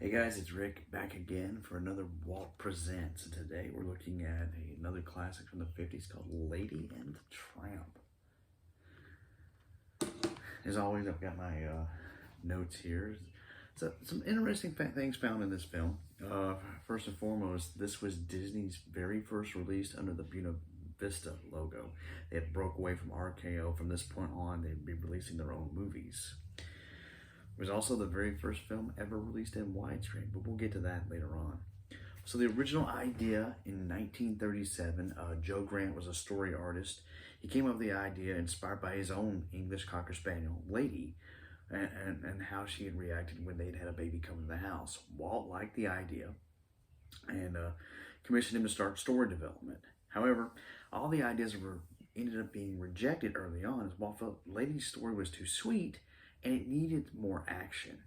Hey guys, it's Rick back again for another Walt Presents. And today we're looking at another classic from the 50s called Lady and the Tramp. As always, I've got my notes here. So, some interesting things found in this film. First and foremost, this was Disney's very first release under the Buena Vista logo. They had broke away from RKO. From this point on, they'd be releasing their own movies. It was also the very first film ever released in widescreen, but we'll get to that later on. So the original idea in 1937, Joe Grant was a story artist. He came up with the idea inspired by his own English Cocker Spaniel, Lady, and how she had reacted when they'd had a baby come to the house. Walt liked the idea and commissioned him to start story development. However, all the ideas ended up being rejected early on as Walt felt Lady's story was too sweet and it needed more action.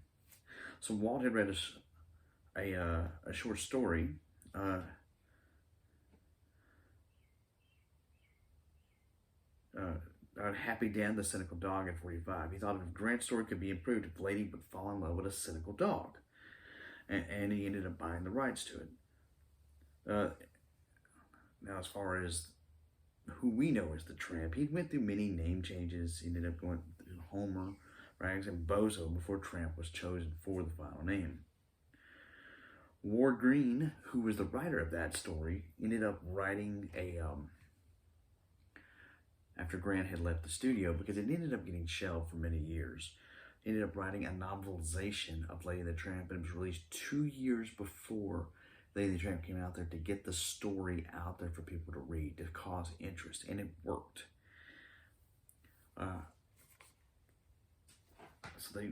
So Walt had read a short story Happy Dan the Cynical Dog at 45. He thought if Grant's story could be improved, if Lady would fall in love with a cynical dog. And he ended up buying the rights to it. Now, as far as who we know as the Tramp, he went through many name changes. He ended up going through Homer, Rags, and Bozo before Tramp was chosen for the final name. Ward Green, who was the writer of that story, ended up writing after Grant had left the studio, because it ended up getting shelved for many years. He ended up writing a novelization of Lady and the Tramp, and it was released 2 years before Lady and the Tramp came out there to get the story out there for people to read, to cause interest, and it worked. So they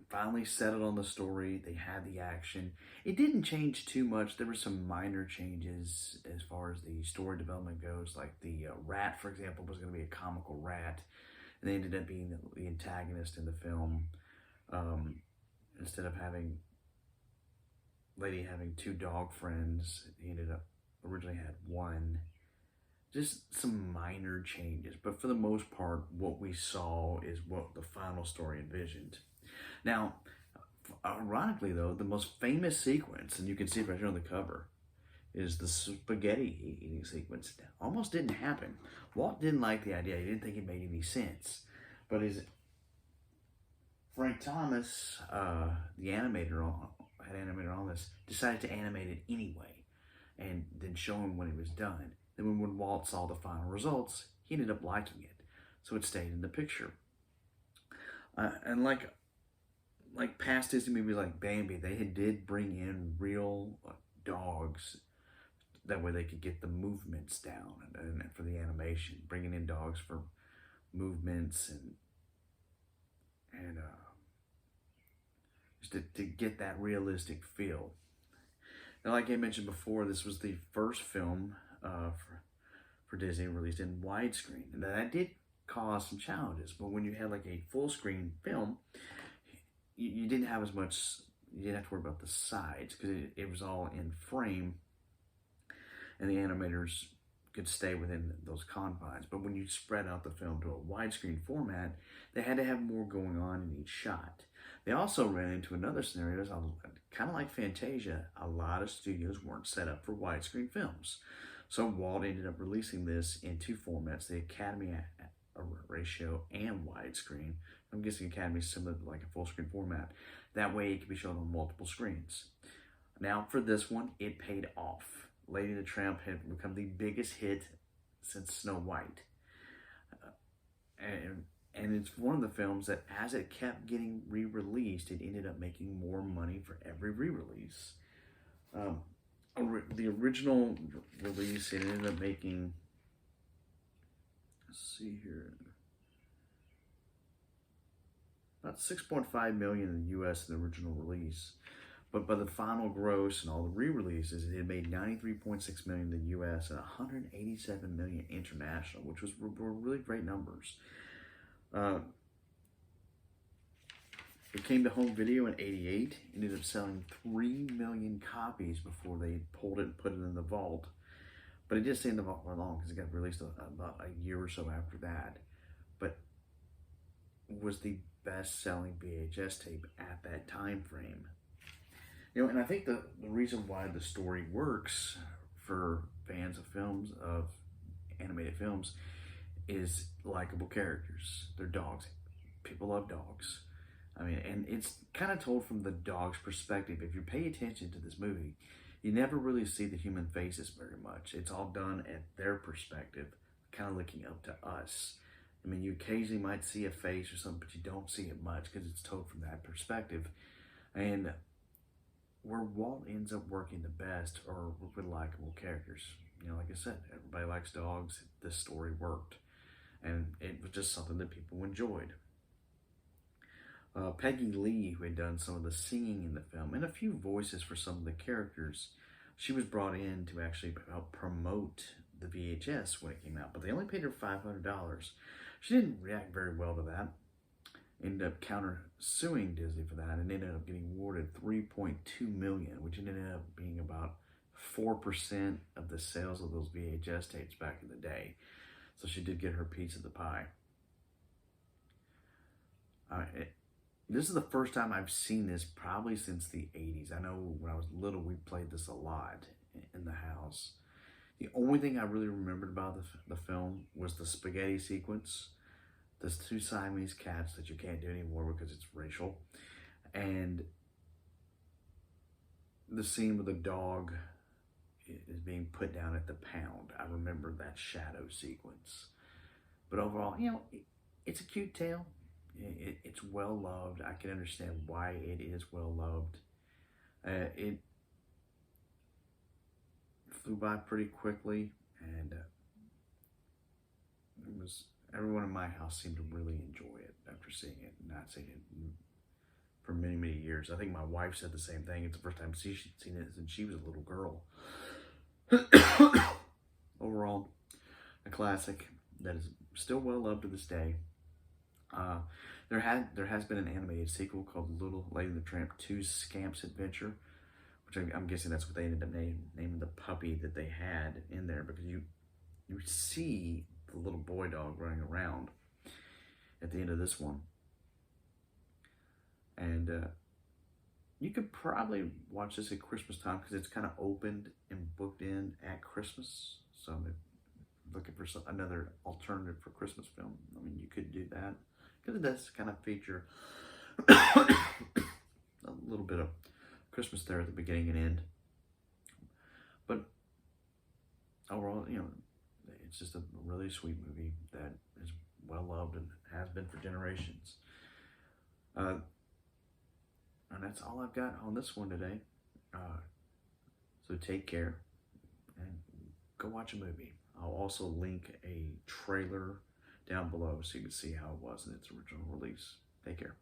finally settled on the story. They had the action. It didn't change too much. There were some minor changes as far as the story development goes. Like the rat, for example, was going to be a comical rat. And they ended up being the antagonist in the film. Instead of having Lady having two dog friends, he ended up originally had one. Just some minor changes, but for the most part, what we saw is what the final story envisioned. Now, ironically though, the most famous sequence, and you can see it right here on the cover, is the spaghetti eating sequence. Almost didn't happen. Walt didn't like the idea. He didn't think it made any sense. But Frank Thomas, the head animator on this, decided to animate it anyway, and then show him when it was done. Then when Walt saw the final results, he ended up liking it. So it stayed in the picture. And like past Disney movies like Bambi, they did bring in real dogs. That way they could get the movements down and for the animation. Bringing in dogs for movements and just to get that realistic feel. Now, like I mentioned before, this was the first film for Disney released in widescreen. And that did cause some challenges, but when you had like a full screen film, you didn't have as much, you didn't have to worry about the sides because it was all in frame and the animators could stay within those confines. But when you spread out the film to a widescreen format, they had to have more going on in each shot. They also ran into another scenario, kind of like Fantasia. A lot of studios weren't set up for widescreen films. So Walt ended up releasing this in two formats, the Academy ratio and widescreen. I'm guessing Academy is similar to like a full screen format. That way it can be shown on multiple screens. Now for this one, it paid off. Lady and the Tramp had become the biggest hit since Snow White. And it's one of the films that as it kept getting re-released, it ended up making more money for every re-release. The original release, it ended up making, let's see here, about 6.5 million in the US in the original release. But by the final gross and all the re-releases, it had made 93.6 million in the US and 187 million international, which were really great numbers. It came to home video in '88, ended up selling 3 million copies before they pulled it and put it in the vault. But it didn't stay in the vault for long because it got released about a year or so after that. But it was the best-selling VHS tape at that time frame. And I think the reason why the story works for fans of films, of animated films, is likable characters. They're dogs. People love dogs. I mean, and it's kind of told from the dog's perspective. If you pay attention to this movie, you never really see the human faces very much. It's all done at their perspective, kind of looking up to us. I mean, you occasionally might see a face or something, but you don't see it much because it's told from that perspective. And where Walt ends up working the best are with likable characters. Like I said, everybody likes dogs. This story worked. And it was just something that people enjoyed. Peggy Lee, who had done some of the singing in the film and a few voices for some of the characters, she was brought in to actually help promote the VHS when it came out, but they only paid her $500. She didn't react very well to that. Ended up counter-suing Disney for that and ended up getting awarded $3.2 million, which ended up being about 4% of the sales of those VHS tapes back in the day. So she did get her piece of the pie. This is the first time I've seen this probably since the 80s. I know when I was little, we played this a lot in the house. The only thing I really remembered about the film was the spaghetti sequence. There's two Siamese cats that you can't do anymore because it's racial. And the scene where the dog is being put down at the pound. I remember that shadow sequence. But overall, it's a cute tale. It's well loved. I can understand why it is well loved. It flew by pretty quickly, and everyone in my house seemed to really enjoy it after seeing it. Not seeing it for many, many years. I think my wife said the same thing. It's the first time she'd seen it since she was a little girl. Overall, a classic that is still well loved to this day. There has been an animated sequel called Lady and The Tramp 2 Scamp's Adventure, which I'm guessing that's what they ended up naming the puppy that they had in there, because you see the little boy dog running around at the end of this one. And you could probably watch this at Christmas time because it's kind of opened and booked in at Christmas. So I'm looking for another alternative for Christmas film. I mean, you could do that because it does kind of feature a little bit of Christmas there at the beginning and end. But overall, it's just a really sweet movie that is well loved and has been for generations. And that's all I've got on this one today. So take care and go watch a movie. I'll also link a trailer down below so you can see how it was in its original release. Take care.